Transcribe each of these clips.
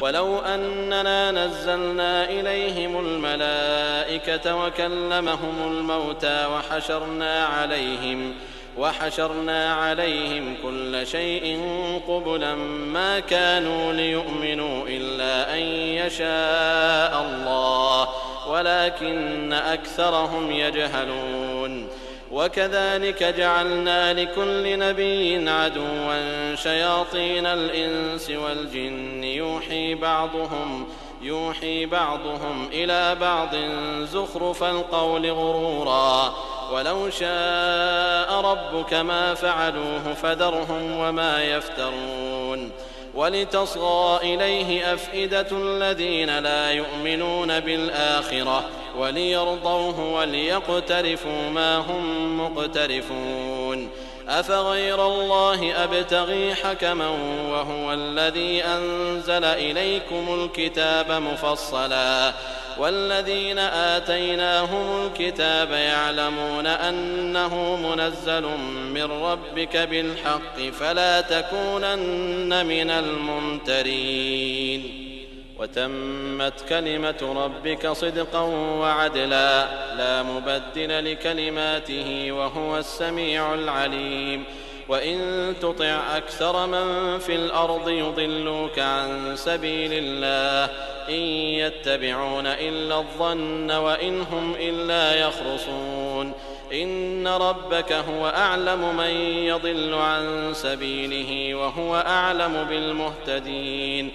ولو أننا نزلنا إليهم الملائكة وكلمهم الموتى وحشرنا عليهم كل شيء قبلا ما كانوا ليؤمنوا إلا أن يشاء الله ولكن أكثرهم يجهلون. وكذلك جعلنا لكل نبي عدوا شياطين الإنس والجن يوحي بعضهم إلى بعض زخرف القول غرورا ولو شاء ربك ما فعلوه فذرهم وما يفترون. ولتصغى إليه أفئدة الذين لا يؤمنون بالآخرة وليرضوه وليقترفوا ما هم مقترفون. أفغير الله أبتغي حكما وهو الذي أنزل إليكم الكتاب مفصلا والذين آتيناهم الكتاب يعلمون أنه منزل من ربك بالحق فلا تكونن من الممترين. وتمت كلمة ربك صدقا وعدلا لا مبدل لكلماته وهو السميع العليم. وإن تطع أكثر من في الأرض يضلوك عن سبيل الله إن يتبعون إلا الظن وإن هم إلا يخرصون. إن ربك هو أعلم من يضل عن سبيله وهو أعلم بالمهتدين.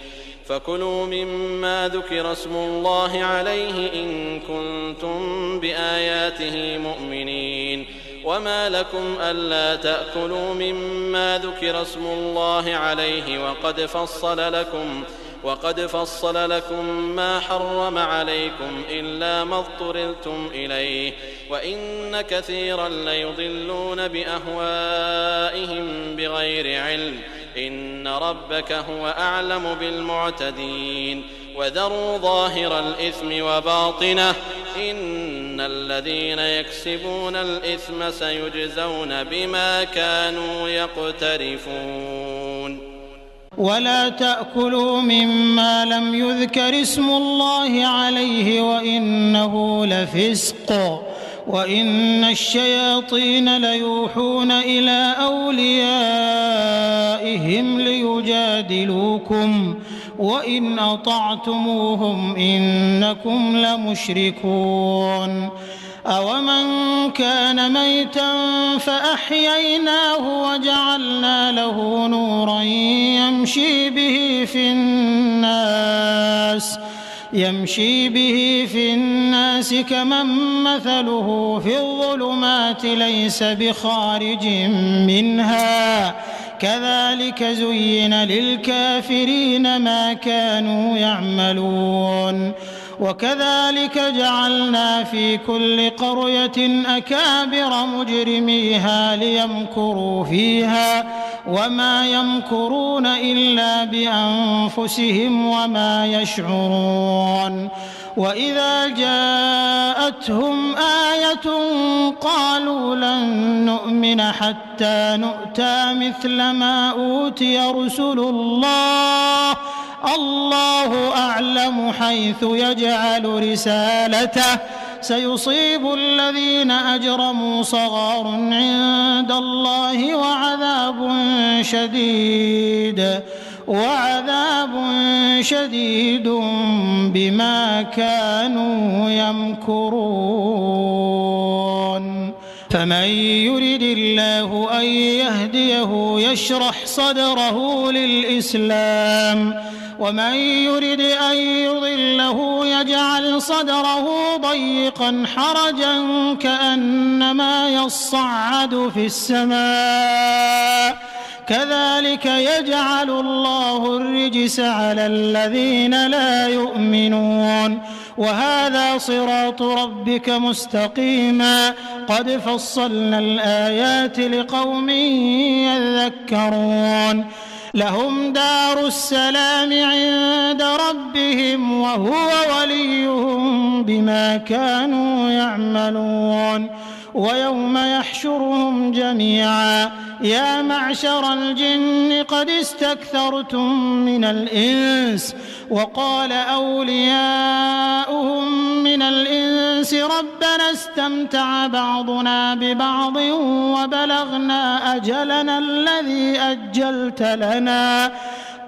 فكلوا مما ذكر اسم الله عليه إن كنتم بآياته مؤمنين. وما لكم ألا تأكلوا مما ذكر اسم الله عليه وقد فصل لكم ما حرم عليكم إلا ما اضطررتم إليه وإن كثيرا ليضلون بأهوائهم بغير علم. إن ربك هو أعلم بالمعتدين. وذروا ظاهر الإثم وباطنه إن الذين يكسبون الإثم سيجزون بما كانوا يقترفون. ولا تأكلوا مما لم يذكر اسم الله عليه وإنه لفسق وإن الشياطين ليوحون إلى أوليائهم ليجادلوكم وإن أطعتموهم إنكم لمشركون. أومن كان ميتا فأحييناه وجعلنا له نورا يمشي به في الناس كمن مثله في الظلمات ليس بخارج منها كذلك زين للكافرين ما كانوا يعملون. وكذلك جعلنا في كل قرية أكابر مجرميها ليمكروا فيها وما يمكرون إلا بأنفسهم وما يشعرون. وإذا جاءتهم آية قالوا لن نؤمن حتى نؤتى مثل ما أوتي رسل الله الله أعلم حيث يجعل رسالته سيصيب الذين أجرموا صغار عند الله وعذاب شديد بما كانوا يمكرون. فمن يرد الله أن يهديه يشرح صدره للإسلام ومن يرد أن يضله يجعل صدره ضيقا حرجا كأنما يصعد في السماء كذلك يجعل الله الرجس على الذين لا يؤمنون. وهذا صراط ربك مستقيما قد فصلنا الآيات لقوم يذكرون. لهم دار السلام عند ربهم وهو وليهم بما كانوا يعملون. ويوم يحشرهم جميعا يا معشر الجن قد استكثرتم من الإنس وقال أولياؤهم من الإنس ربنا استمتع بعضنا ببعض وبلغنا أجلنا الذي أجلت لنا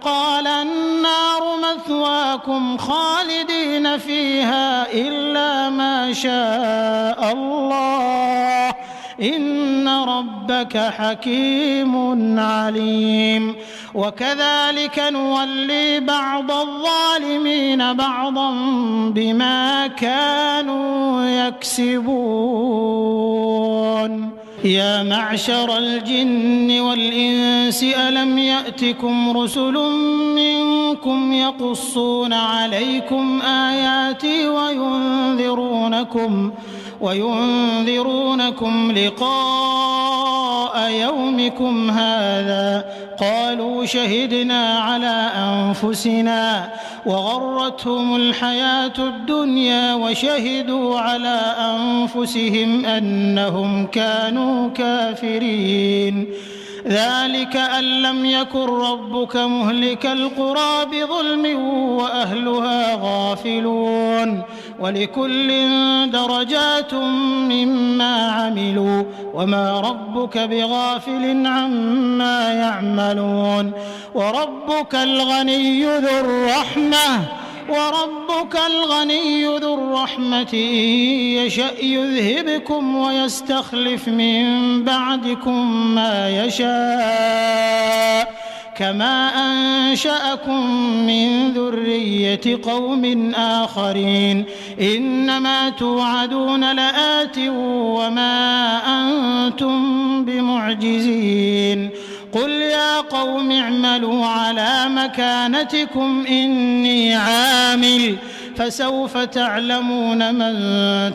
قال النار مثواكم خالدين فيها إلا ما شاء الله إن ربك حكيم عليم وكذلك نولي بعض الظالمين بعضا بما كانوا يكسبون يا معشر الجن والإنس ألم يأتكم رسل منكم يقصون عليكم آياتي وينذرونكم لقاء يومكم هذا قالوا شهدنا على أنفسنا وغرتهم الحياة الدنيا وشهدوا على أنفسهم أنهم كانوا كافرين ذلك أن لم يكن ربك مهلك القرى بظلم وأهلها غافلون ولكل درجات مما عملوا وما ربك بغافل عما يعملون وربك الغني ذو الرحمة إن يشأ يذهبكم ويستخلف من بعدكم ما يشاء كما أنشأكم من ذرية قوم آخرين إنما توعدون لآت وما أنتم بمعجزين قل يا قوم اعملوا على مكانتكم إني عامل فسوف تعلمون من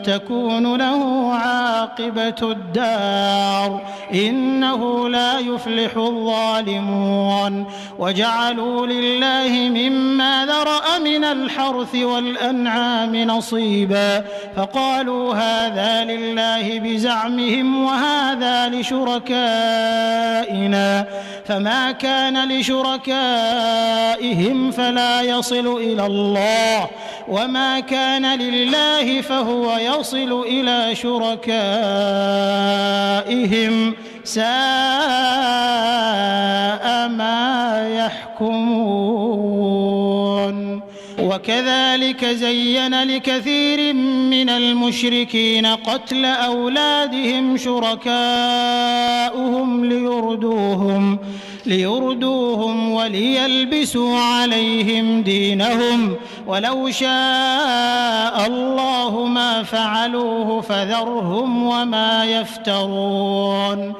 تكون له عاقبة الدار إنه لا يفلح الظالمون وجعلوا لله مما ذرأ من الحرث والأنعام نصيبا فقالوا هذا لله بزعمهم وهذا لشركائنا فما كان لشركائهم فلا يصل إلى الله وما كان لله فهو يصل إلى شركائهم ساء ما يحكمون وكذلك زين لكثير من المشركين قتل أولادهم شركاؤهم ليردوهم وليلبسوا عليهم دينهم ولو شاء الله ما فعلوه فذرهم وما يفترون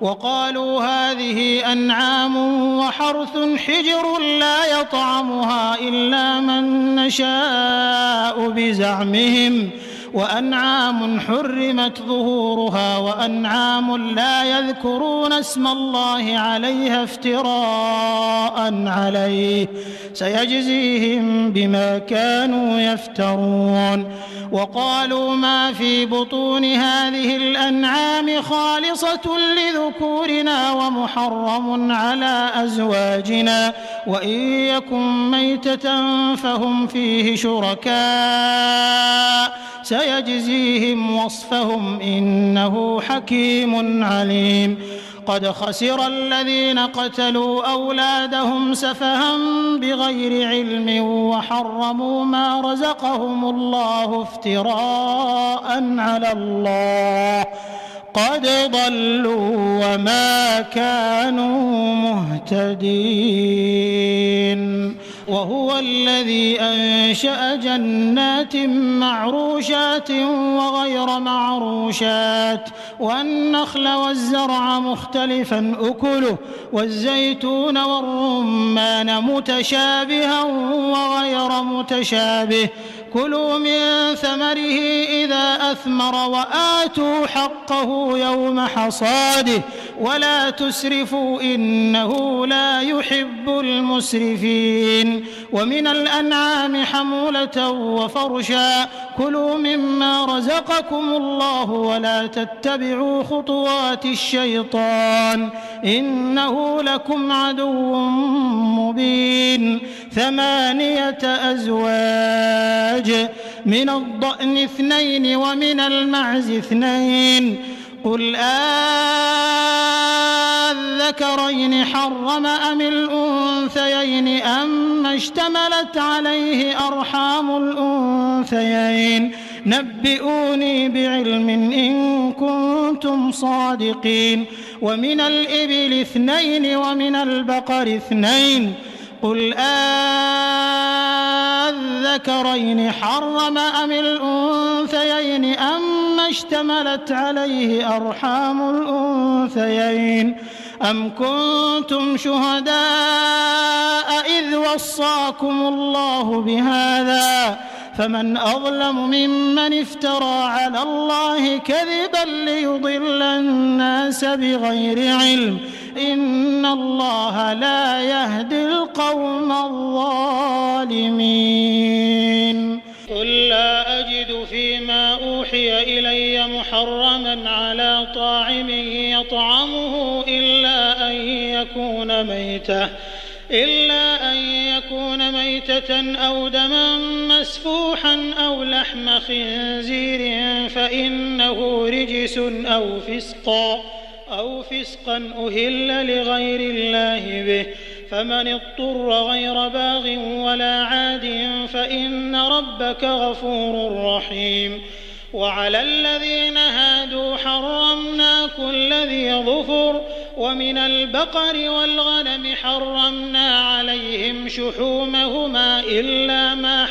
وقالوا هذه أنعام وحرث حجر لا يطعمها إلا من نشاء بزعمهم وأنعام حرمت ظهورها وأنعام لا يذكرون اسم الله عليها افتراء عليه سيجزيهم بما كانوا يفترون وقالوا ما في بطون هذه الأنعام خالصة لذكورنا ومحرم على أزواجنا وإن يكن ميتة فهم فيه شركاء سيجزيهم وصفهم إنه حكيم عليم قد خسر الذين قتلوا أولادهم سفها بغير علم وحرموا ما رزقهم الله افتراء على الله قد ضلوا وما كانوا مهتدين وهو الذي أنشأ جنات معروشات وغير معروشات والنخل والزرع مختلفا أكله والزيتون والرمان متشابها وغير متشابه كلوا من ثمره إذا أثمر وآتوا حقه يوم حصاده ولا تسرفوا إنه لا يحب المسرفين. ومن الأنعام حمولة وفرشا كلوا مما رزقكم الله ولا تتبعوا خطوات الشيطان إنه لكم عدو مبين. 8 أزواج من الضأن 2 ومن المعز 2 قل الذكرين حرم أم الأنثيين أما اشتملت عليه أرحام الأنثيين نبئوني بعلم إن كنتم صادقين. ومن الإبل 2 ومن البقر 2 قل الذكرين حرم أم الأنثيين أما اشتملت عليه أرحام الأنثيين أم كنتم شهداء إذ وصاكم الله بهذا فمن أظلم ممن افترى على الله كذبا ليضل الناس بغير علم إن الله لا يهدي القوم الظالمين. قل لا أجد فيما أوحي إلي محرما على طاعم يطعمه إلا أن يكون ميتة أو دما مسفوحا أو لحم خنزير فإنه رجس أو فسقا أهل لغير الله به فمن اضطر غير باغ ولا عاد فإن ربك غفور رحيم. وعلى الذين هادوا حرمنا كل ذي ظفر ومن البقر والغنم حرمنا عليهم شحومهما إلا ما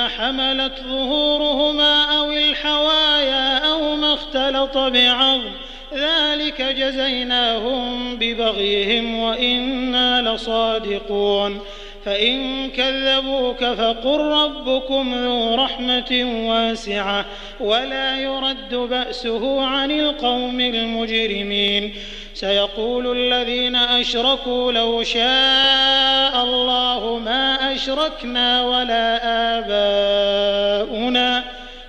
حملت ظهورهما أو الحوايا أو ما اختلط بعظم ذلك جزيناهم ببغيهم وإنا لصادقون. فإن كذبوك فقل ربكم ذو رحمة واسعة ولا يرد بأسه عن القوم المجرمين. سيقول الذين أشركوا لو شاء الله ما أشركنا ولا آباؤنا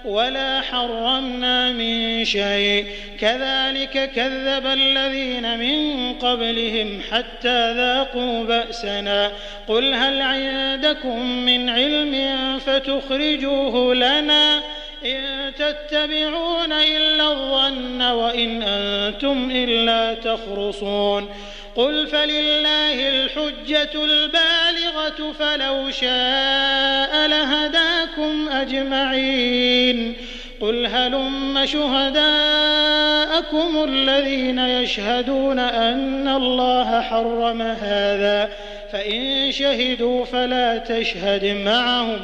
ولا حرمنا من شيء كذلك كذب الذين من قبلهم حتى ذاقوا بأسنا قل هل عندكم من علم فتخرجوه لنا إن تتبعون إلا الظن وإن أنتم إلا تخرصون. قل فلله الحجة البالغة فلو شاء لهداكم أجمعين. قل هلم شهداءكم الذين يشهدون أن الله حرم هذا فإن شهدوا فلا تشهد معهم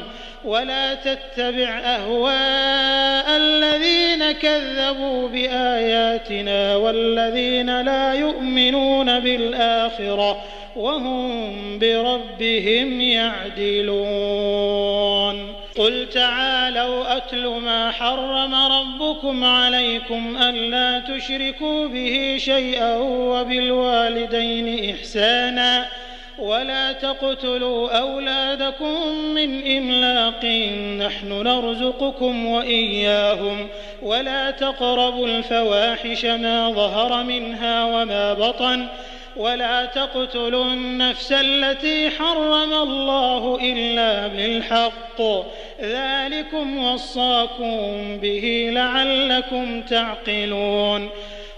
ولا تتبع أهواء الذين كذبوا بآياتنا والذين لا يؤمنون بالآخرة وهم بربهم يعدلون. قل تعالوا أتل ما حرم ربكم عليكم ألا تشركوا به شيئا وبالوالدين إحسانا ولا تقتلوا أولادكم من إملاق نحن نرزقكم وإياهم ولا تقربوا الفواحش ما ظهر منها وما بطن ولا تقتلوا النفس التي حرم الله إلا بالحق ذلكم وصاكم به لعلكم تعقلون.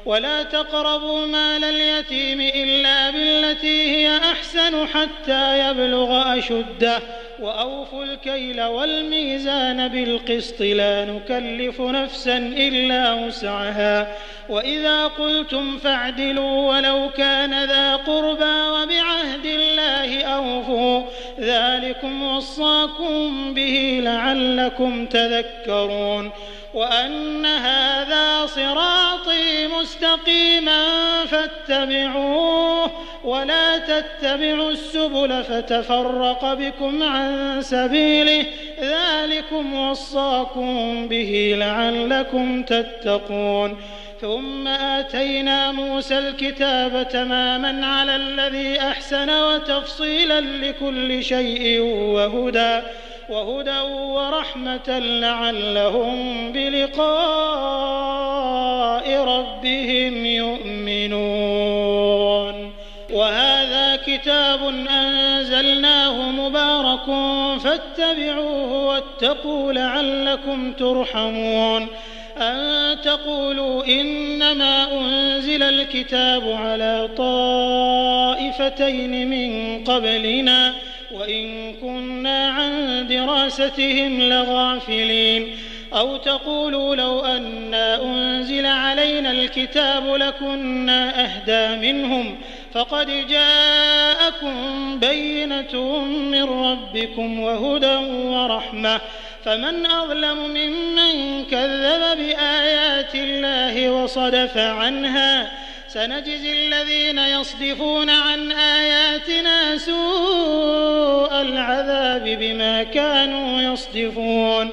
ولا تقربوا مال اليتيم إلا بالتي هي أحسن حتى يبلغ أشده وأوفوا الكيل والميزان بالقسط لا نكلف نفسا إلا وسعها وإذا قلتم فاعدلوا ولو كان ذا قربى وبعهد الله أوفوا ذلكم وصاكم به لعلكم تذكرون. وأن هذا صراطي مستقيما فاتبعوه ولا تتبعوا السبل فتفرق بكم عن سبيله ذلكم وصاكم به لعلكم تتقون ثم آتينا موسى الكتاب تماما على الذي أحسن وتفصيلا لكل شيء وهدى ورحمة لعلهم بلقاء ربهم يؤمنون وهذا كتاب أنزلناه مبارك فاتبعوه واتقوا لعلكم ترحمون أن تقولوا إنما أنزل الكتاب على طائفتين من قبلنا وإن كنا عن دراستهم لغافلين أو تقولوا لو أنا أنزل علينا الكتاب لكنا أهدى منهم فقد جاءكم بينة من ربكم وهدى ورحمة فمن أظلم ممن كذب بآيات الله وصدف عنها سنجزي الذين يصدفون عن آياتنا سوء العذاب بما كانوا يصدفون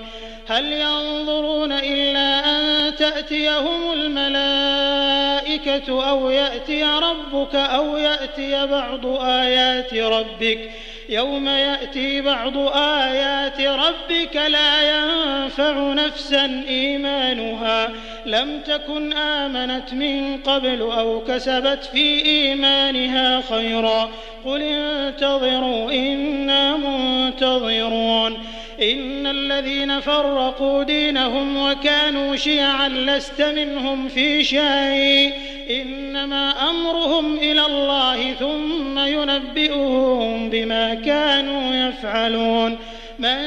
هل ينظرون إلا أن تأتيهم الملائكة أو يأتي ربك أو يأتي بعض آيات ربك يوم يأتي بعض آيات ربك لا ينفع نفسا إيمانها لم تكن آمنت من قبل أو كسبت في إيمانها خيرا قل انتظروا إنا منتظرون إن الذين فرقوا دينهم وكانوا شيعا لست منهم في شيء إنما أمرهم إلى الله ثم ينبئهم بما كانوا يفعلون من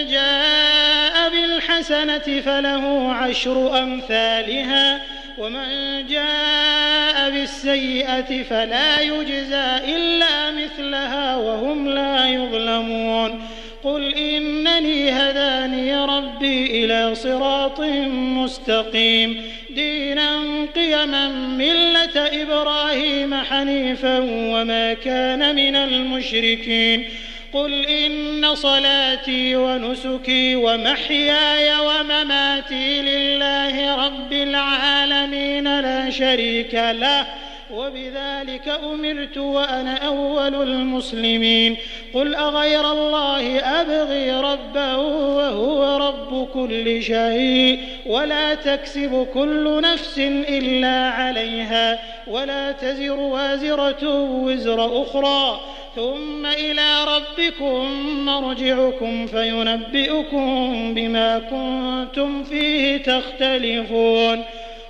جاء بالحسنة فله 10 أمثالها ومن جاء بالسيئة فلا يجزى إلا مثلها وهم لا يظلمون قل إنني هداني ربي إلى صراط مستقيم دينا قيما ملة إبراهيم حنيفا وما كان من المشركين قل إن صلاتي ونسكي ومحياي ومماتي لله رب العالمين لا شريك له وبذلك أمرت وأنا أول المسلمين قل أغير الله أبغي ربا وهو رب كل شيء ولا تكسب كل نفس إلا عليها ولا تزر وازرة وزر أخرى ثم إلى ربكم مرجعكم فينبئكم بما كنتم فيه تختلفون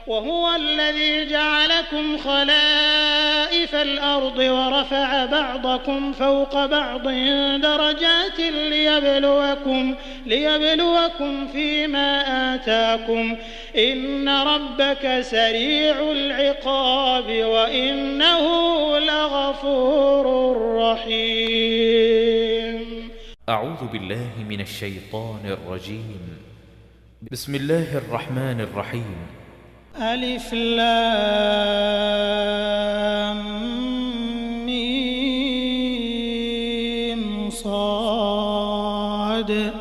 وهو الذي جعلكم خلائف الأرض ورفع بعضكم فوق بعض درجات ليبلوكم فيما آتاكم إن ربك سريع العقاب وإنه لغفور رحيم. أعوذ بالله من الشيطان الرجيم. بسم الله الرحمن الرحيم. ألف لام ميم صاد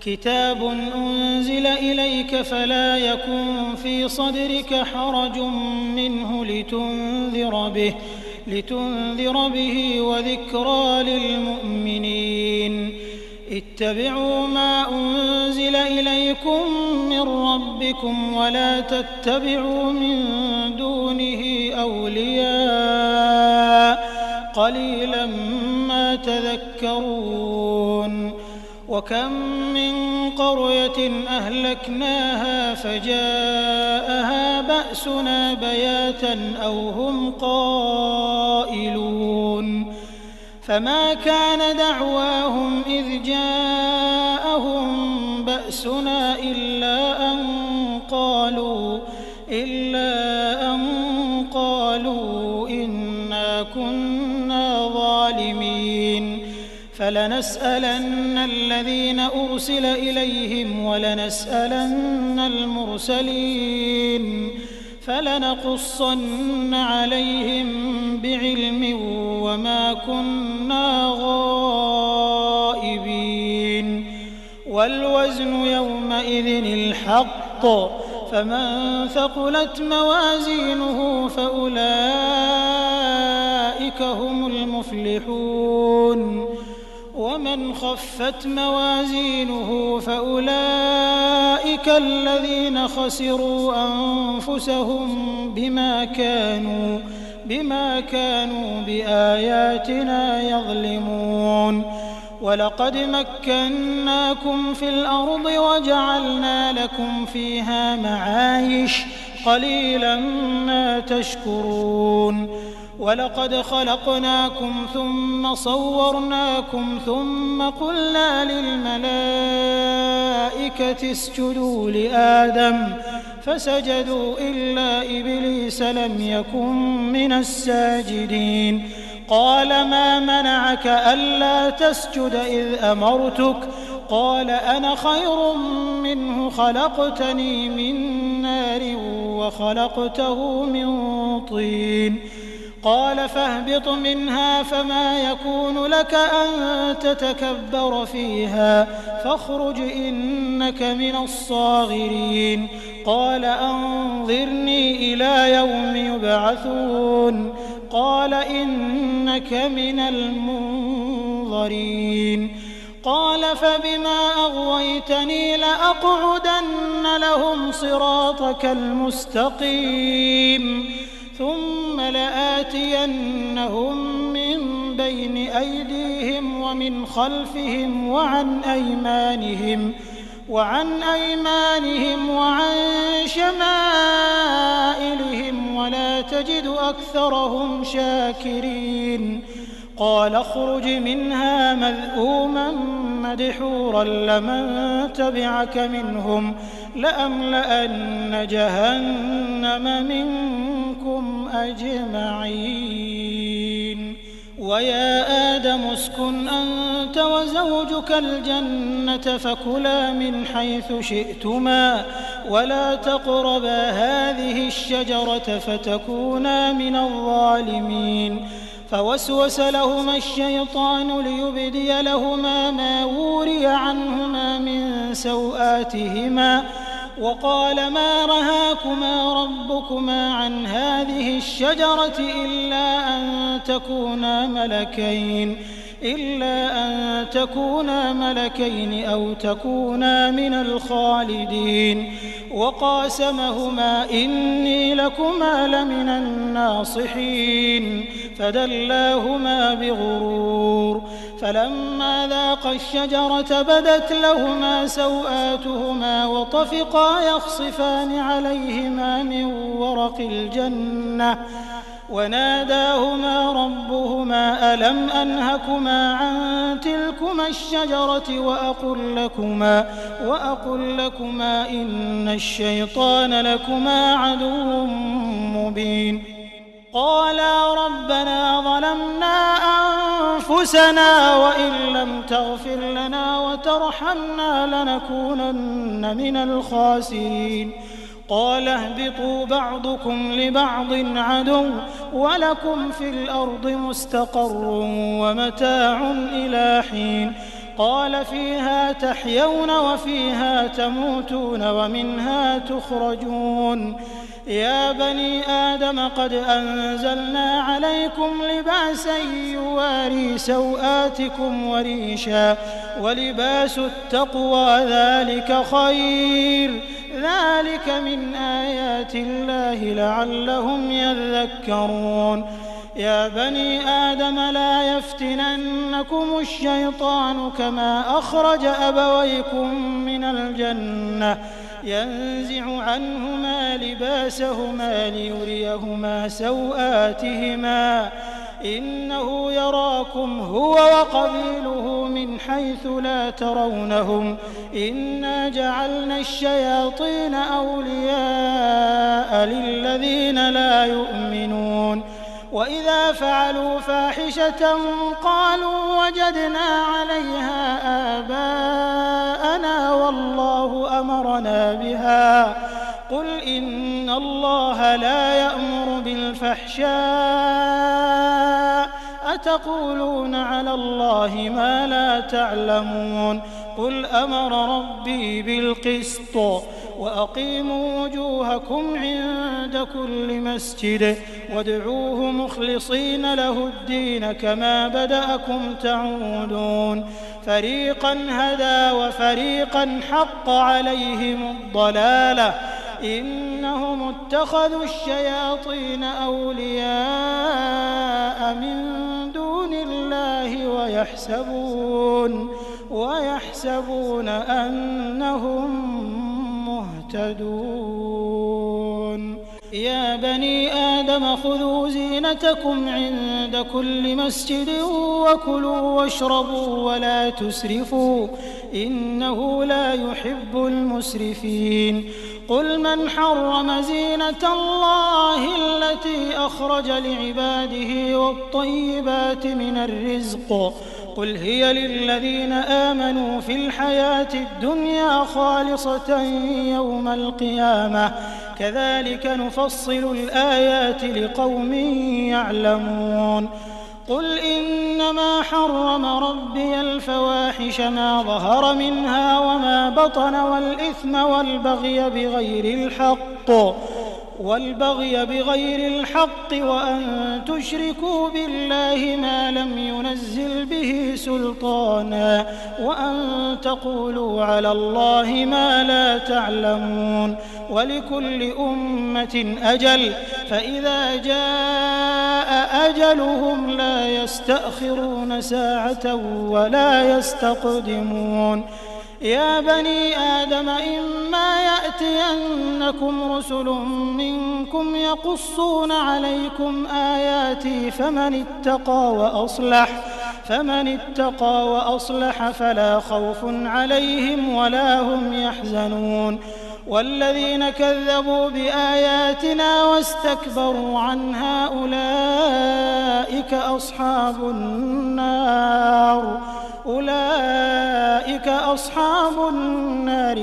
كتاب أنزل إليك فلا يكن في صدرك حرج منه لتنذر به وذكرى للمؤمنين اتبعوا ما أنزل إليكم من ربكم ولا تتبعوا من دونه أولياء قليلا ما تذكرون وكم من قرية أهلكناها فجاءها بأسنا بياتا أو هم قائلون فما كان دعواهم إذ جاءهم بأسنا إلا أن قالوا إنا كنا ظالمين فلنسألن الذين أرسل إليهم ولنسألن المرسلين فلنقصن عليهم بعلم وما كنا غائبين والوزن يومئذ الحق فمن ثقلت موازينه فأولئك هم المفلحون ومن خفت موازينه فأولئك الذين خسروا أنفسهم بما كانوا بآياتنا يظلمون ولقد مكناكم في الأرض وجعلنا لكم فيها معايش قليلا ما تشكرون ولقد خلقناكم ثم صورناكم ثم قلنا للملائكة اسجدوا لآدم فسجدوا إلا إبليس لم يكن من الساجدين قال ما منعك ألا تسجد إذ أمرتك قال أنا خير منه خلقتني من نار وخلقته من طين قال فاهبط منها فما يكون لك أن تتكبر فيها فاخرج إنك من الصاغرين قال أنظرني إلى يوم يبعثون قال إنك من المنظرين قال فبما أغويتني لأقعدن لهم صراطك المستقيم ثم لآتينهم من بين أيديهم ومن خلفهم وعن أيمانهم وعن شمائلهم ولا تجد أكثرهم شاكرين قال اخرج منها مذءوما مدحورا لمن تبعك منهم لأملأن جهنم منكم أجمعين ويا آدم اسكن أنت وزوجك الجنة فكلا من حيث شئتما ولا تقربا هذه الشجرة فتكونا من الظالمين فوسوس لهما الشيطان ليبدي لهما ما وري عنهما من سوآتهما وقال ما رهاكما ربكما عن هذه الشجرة إلا أن تكونا ملكين أو تكونا من الخالدين وقاسمهما إني لكما لمن الناصحين فدلاهما بغرور فلما ذاقا الشجرة بدت لهما سوآتهما وطفقا يخصفان عليهما من ورق الجنة وناداهما ربهما ألم أنهكما عن تلكما الشجرة وأقل لكما إن الشيطان لكما عدو مبين قالا ربنا ظلمنا أنفسنا وإن لم تغفر لنا وترحمنا لنكونن من الخاسرين قال اهبطوا بعضكم لبعض عدو ولكم في الأرض مستقر ومتاع إلى حين قال فيها تحيون وفيها تموتون ومنها تخرجون يا بني آدم قد أنزلنا عليكم لباسا يواري سوآتكم وريشا ولباس التقوى ذلك خير ذلك من آيات الله لعلهم يذكرون يا بني آدم لا يفتننكم الشيطان كما أخرج أبويكم من الجنة ينزع عنهما لباسهما ليريهما سوآتهما إنه يراكم هو وقبيله من حيث لا ترونهم إنا جعلنا الشياطين أولياء للذين لا يؤمنون وإذا فعلوا فاحشة قالوا وجدنا عليها آباءنا والله أمرنا بها قل إن الله لا يأمر بالفحشاء أتقولون على الله ما لا تعلمون قل أمر ربي بالقسط وأقيموا وجوهكم عند كل مسجد وادعوه مخلصين له الدين كما بدأكم تعودون فريقا هدى وفريقا حق عليهم الضلالة إنهم اتخذوا الشياطين أولياء من دون الله ويحسبون أنهم مهتدون يا بني آدم خذوا زينتكم عند كل مسجد وكلوا واشربوا ولا تسرفوا إنه لا يحب المسرفين قل من حرم زينة الله التي أخرج لعباده والطيبات من الرزق قل هي للذين آمنوا في الحياة الدنيا خالصة يوم القيامة كذلك نفصل الآيات لقوم يعلمون قل إنما حرم ربي الفواحش ما ظهر منها وما بطن والإثم والبغي بغير الحق وأن تشركوا بالله ما لم ينزل به سلطانا وأن تقولوا على الله ما لا تعلمون ولكل أمة أجل فإذا جاء أجلهم لا يستأخرون ساعة ولا يستقدمون يا بني آدم إما يأتينكم رسل منكم يقصون عليكم آياتي فمن اتقى وأصلح فلا خوف عليهم ولا هم يحزنون والذين كذبوا بآياتنا واستكبروا عنها أولئك أصحاب النار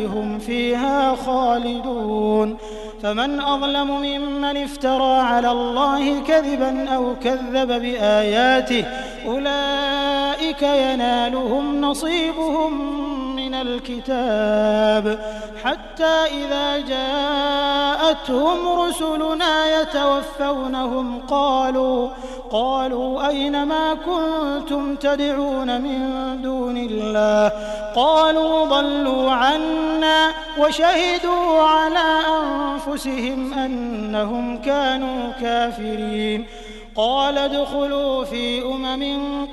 هم فيها خالدون فمن أظلم ممن افترى على الله كذبا أو كذب بآياته أولئك ينالهم نصيبهم من الكتاب حتى إذا جاءتهم رسلنا يتوفونهم قالوا أين ما كنتم تدعون من دون الله قالوا ضلوا عنا وشهدوا على أنفسهم أنهم كانوا كافرين قال ادخلوا في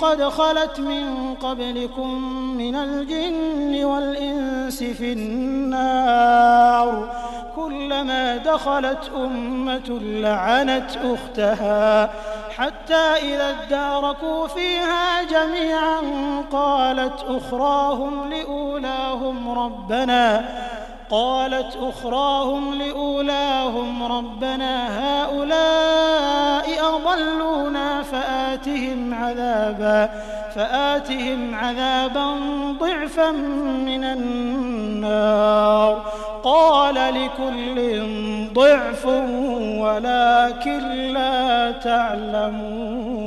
قد خلت من قبلكم من الجن والإنس في النار كلما دخلت أمة لعنت أختها حتى إذا اداركوا فيها جميعا قالت أخراهم لأولاهم ربنا هؤلاء أضلونا فآتهم عذابا ضعفا من النار قال لكل ضعف ولكن لا تعلمون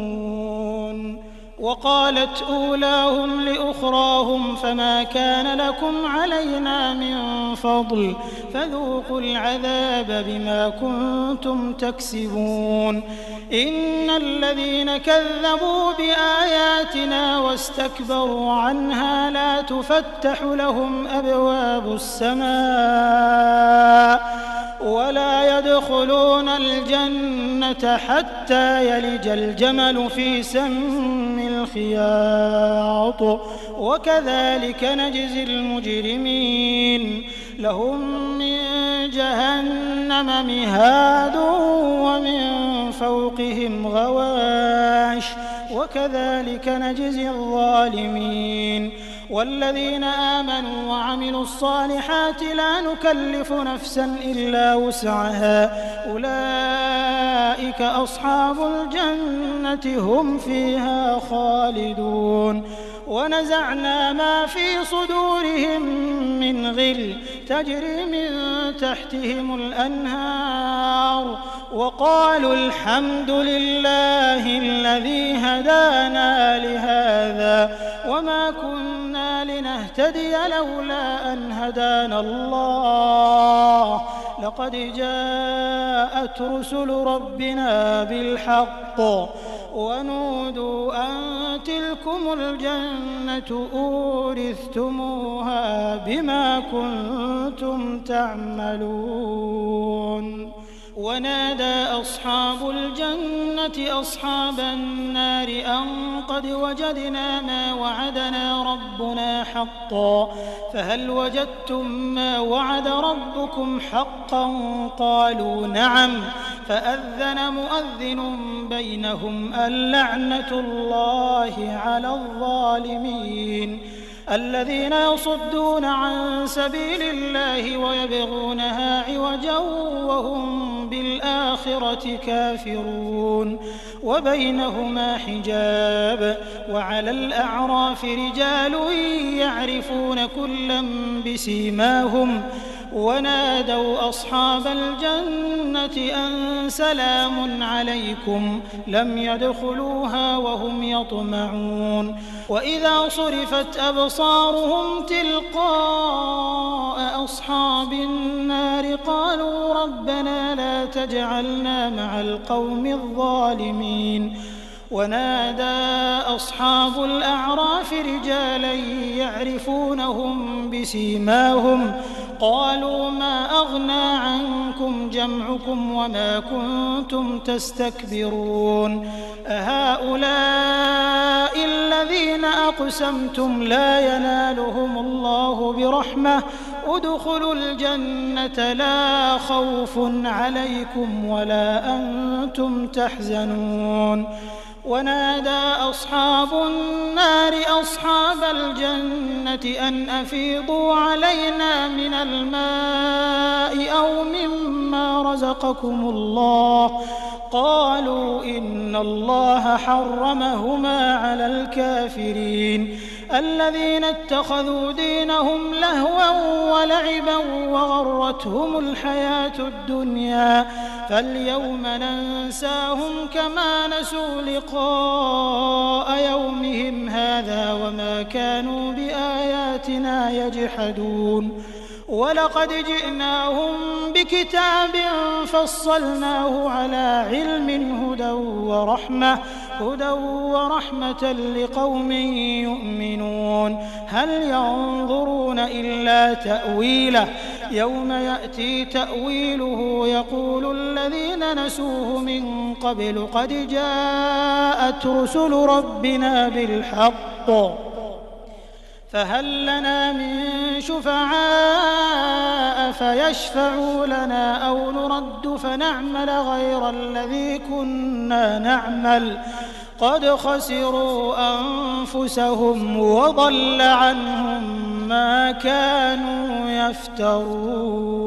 وقالت أولاهم لأخراهم فما كان لكم علينا من فضل فذوقوا العذاب بما كنتم تكسبون إن الذين كذبوا بآياتنا واستكبروا عنها لا تفتح لهم أبواب السماء ولا يدخلون الجنة حتى يلج الجمل في سم الخياط وكذلك نجزي المجرمين لهم من جهنم مهاد ومن فوقهم غواش وكذلك نجزي الظالمين والذين آمنوا وعملوا الصالحات لا نكلف نفسا إلا وسعها أولئك أصحاب الجنة هم فيها خالدون ونزعنا ما في صدورهم من غل تجري من تحتهم الأنهار وقالوا الحمد لله الذي هدانا لهذا وما كنا لنهتدي لولا أن هدانا الله لقد جاءت رسل ربنا بالحق ونودوا أن تلكم الجنة أورثتموها بما كنتم تعملون ونادى أصحاب الجنة أصحاب النار أن قد وجدنا ما وعدنا ربنا حقا فهل وجدتم ما وعد ربكم حقا قالوا نعم فأذن مؤذن بينهم اللعنة الله على الظالمين الذين يصدون عن سبيل الله ويبغونها عوجا وهم بالآخرة كافرون وبينهما حجاب وعلى الأعراف رجال يعرفون كلا بسيماهم ونادوا أصحاب الجنة أن سلام عليكم لم يدخلوها وهم يطمعون وإذا صرفت أبصارهم تلقاء أصحاب النار قالوا ربنا لا تجعلنا مع القوم الظالمين ونادى أصحاب الأعراف رجالا يعرفونهم بسيماهم قالوا ما أغنى عنكم جمعكم وما كنتم تستكبرون أهؤلاء الذين أقسمتم لا ينالهم الله برحمة ادخلوا الجنة لا خوف عليكم ولا أنتم تحزنون ونادى أصحاب النار أصحاب الجنة أن أفيضوا علينا من الماء أو مما رزقكم الله قالوا إن الله حرمهما على الكافرين الذين اتخذوا دينهم لهوا ولعبا وغرتهم الحياة الدنيا فاليوم ننساهم كما نسوا لقاء يومهم هذا وما كانوا بآياتنا يجحدون ولقد جئناهم بكتاب فصلناه على علم هدى ورحمة لقوم يؤمنون هل ينظرون إلا تأويله يوم يأتي تأويله يقول الذين نسوه من قبل قد جاءت رسل ربنا بالحق فهل لنا من شفعاء فيشفعوا لنا أو نرد فنعمل غير الذي كنا نعمل قد خسروا أنفسهم وضل عنهم ما كانوا يفترون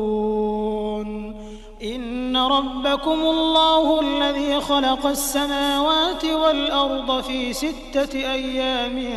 إن ربكم الله الذي خلق السماوات والأرض في 6 أيام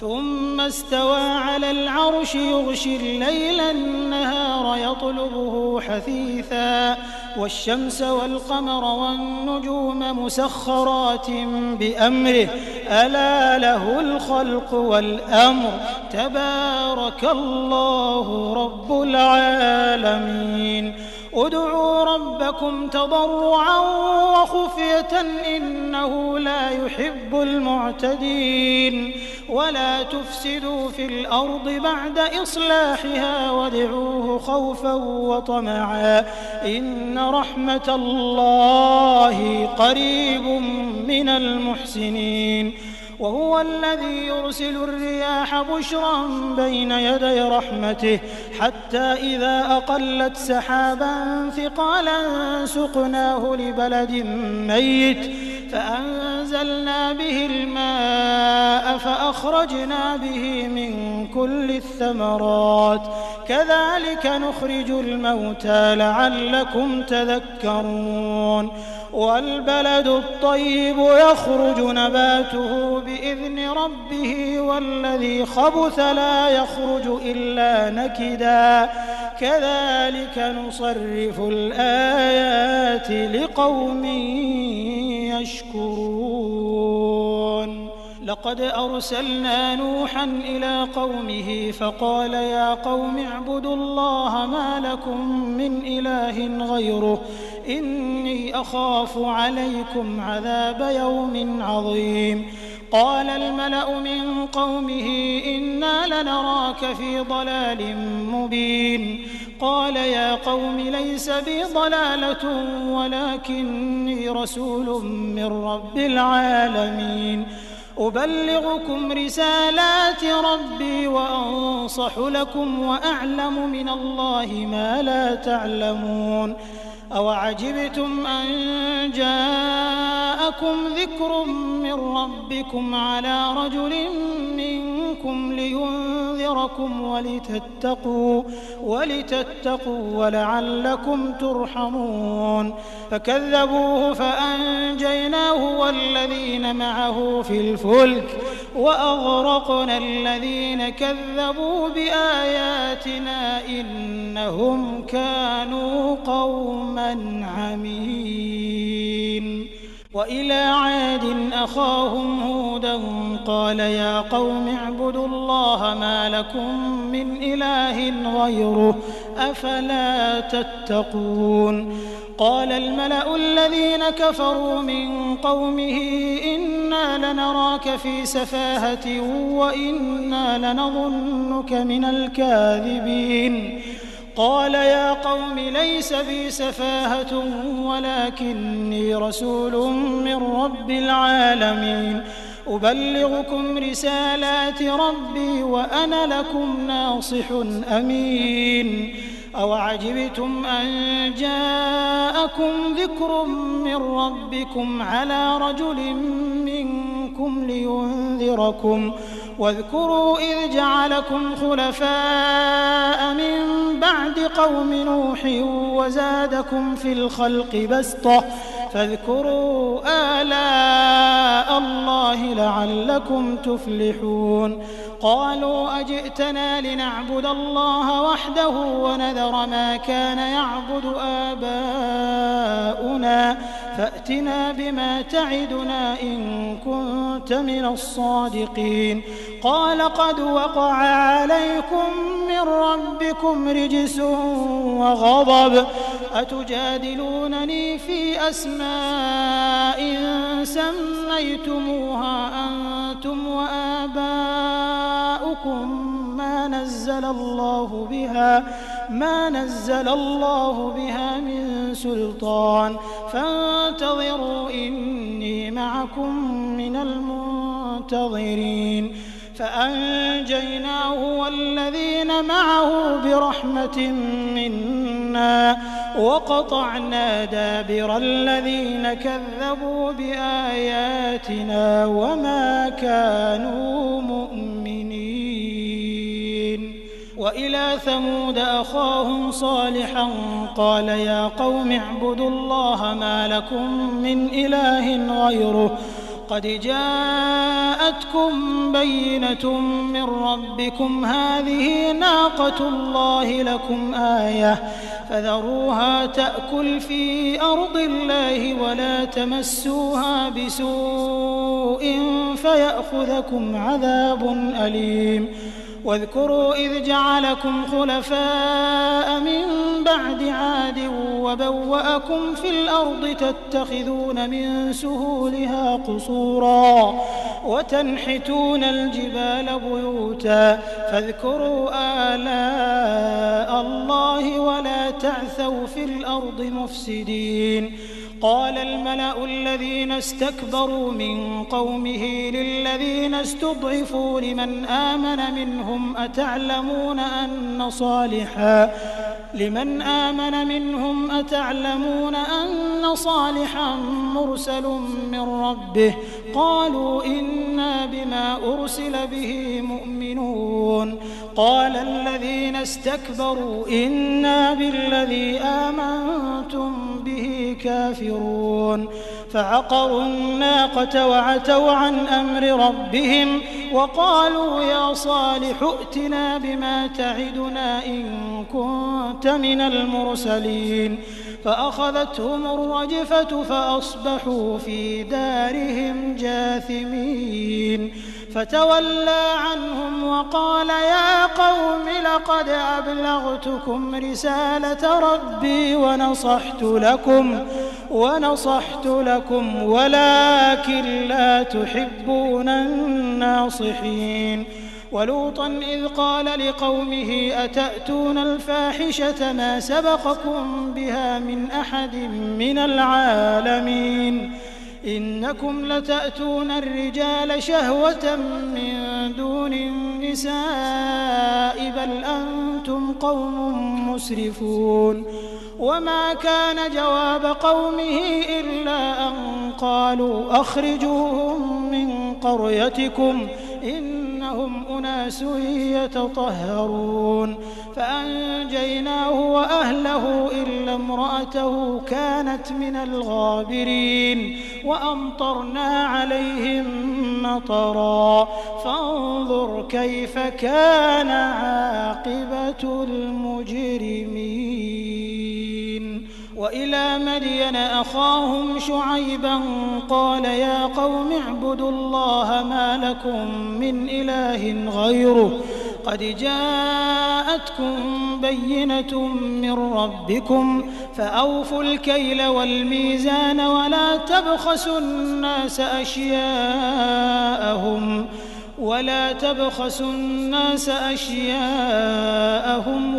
ثم استوى على العرش يغشي الليل النهار يطلبه حثيثا والشمس والقمر والنجوم مسخرات بأمره ألا له الخلق والأمر تبارك الله رب العالمين ادعوا ربكم تضرعا وخفية إنه لا يحب المعتدين ولا تفسدوا في الأرض بعد إصلاحها وادعوه خوفا وطمعا إن رحمة الله قريب من المحسنين وهو الذي يرسل الرياح بشرا بين يدي رحمته حتى إذا أقلت سحابا ثقالا سقناه لبلد ميت فأنزلنا به الماء فأخرجنا به من كل الثمرات كذلك نخرج الموتى لعلكم تذكرون والبلد الطيب يخرج نباته بإذن ربه والذي خبث لا يخرج إلا نكدا كذلك نصرف الآيات لقوم يشكرون لقد أرسلنا نوحا إلى قومه فقال يا قوم اعبدوا الله ما لكم من إله غيره إني أخاف عليكم عذاب يوم عظيم قال الملأ من قومه إنا لنراك في ضلال مبين قال يا قوم ليس بي ضلالة ولكني رسول من رب العالمين أبلغكم رسالات ربي وأنصح لكم وأعلم من الله ما لا تعلمون أوعجبتم أن جاءكم ذكر من ربكم على رجل منكم لينذركم ولتتقوا ولعلكم ترحمون فكذبوه فأنجيناه والذين معه في الفلك وأغرقنا الذين كذبوا بآياتنا إنهم كانوا قوما عمين وإلى عاد أخاهم هودا قال يا قوم اعبدوا الله ما لكم من إله غيره أفلا تتقون قال الملأ الذين كفروا من قومه إنا لنراك في سفاهة وإنا لنظنك من الكاذبين قال يا قوم ليس بي سفاهة ولكني رسول من رب العالمين أبلغكم رسالات ربي وأنا لكم ناصح أمين أوعجبتم أن جاءكم ذكر من ربكم على رجل منكم لينذركم واذكروا إذ جعلكم خلفاء من بعد قوم نوح وزادكم في الخلق بسطة فاذكروا آلاء الله لعلكم تفلحون قالوا أجئتنا لنعبد الله وحده ونذر ما كان يعبد آباؤنا فأتنا بما تعدنا إن كنت من الصادقين قال قد وقع عليكم من ربكم رجس وغضب أتجادلونني في أسماء سميتموها أنتم وآباؤكم ما نزل الله بها من سلطان فانتظروا إني معكم من المنتظرين فأنجيناه والذين معه برحمة منا وقطعنا دابر الذين كذبوا بآياتنا وما كانوا مؤمنين وإلى ثمود أخاهم صالحا قال يا قوم اعبدوا الله ما لكم من إله غيره قد جاءتكم بينة من ربكم هذه ناقة الله لكم آية فذروها تأكل في أرض الله ولا تمسوها بسوء فيأخذكم عذاب أليم واذكروا إذ جعلكم خلفاء من بعد عاد وبوأكم في الأرض تتخذون من سهولها قصورا وتنحتون الجبال بيوتا فاذكروا آلاء الله ولا تعثوا في الأرض مفسدين قال الملأ الذين استكبروا من قومه للذين استضعفوا لمن آمن منهم أتعلمون أن لمن آمن منهم أتعلمون أن صالحا مرسل من ربه قالوا إنا بما أرسل به مؤمنون قال الذين استكبروا إنا بالذي آمنتم به كافرون فعقروا الناقة وعتوا عن أمر ربهم وقالوا يا صالح ائتنا بما تعدنا إن كنت من المرسلين فأخذتهم الرجفة فأصبحوا في دارهم جاثمين فتولى عنهم وقال يا قوم لقد أبلغتكم رسالة ربي ونصحت لكم ولكن لا تحبون الناصحين ولوطا إذ قال لقومه أتأتون الفاحشة ما سبقكم بها من أحد من العالمين إنكم لتأتون الرجال شهوة من دون النساء بل أنتم قوم مسرفون وما كان جواب قومه إلا أن قالوا أخرجوهم من قريتكم إنهم أناس يتطهرون فأنجيناه وأهله إلا امرأته كانت من الغابرين وأمطرنا عليهم مطرا فانظر كيف كان عاقبة المجرمين وإلى مدين أخاهم شعيبا قال يا قوم اعبدوا الله ما لكم من إله غيره قد جاءتكم بينة من ربكم فأوفوا الكيل والميزان ولا تبخسوا الناس أشياءهم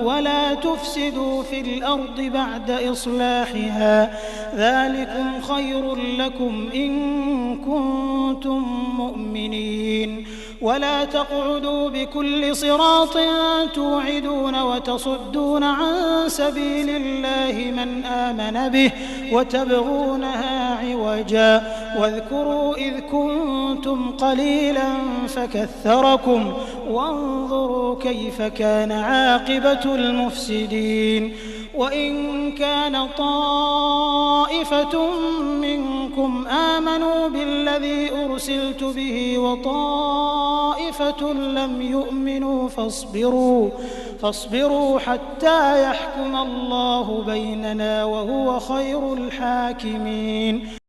ولا تفسدوا في الأرض بعد إصلاحها ذلكم خير لكم إن كنتم مؤمنين ولا تقعدوا بكل صراط توعدون وتصدون عن سبيل الله من آمن به وتبغونها عوجا واذكروا إذ كنتم قليلا فكثركم وانظروا كيف كان عاقبة المفسدين وإن كان طائفة منكم آمنوا بالذي أرسلت به وطائفة لم يؤمنوا فاصبروا حتى يحكم الله بيننا وهو خير الحاكمين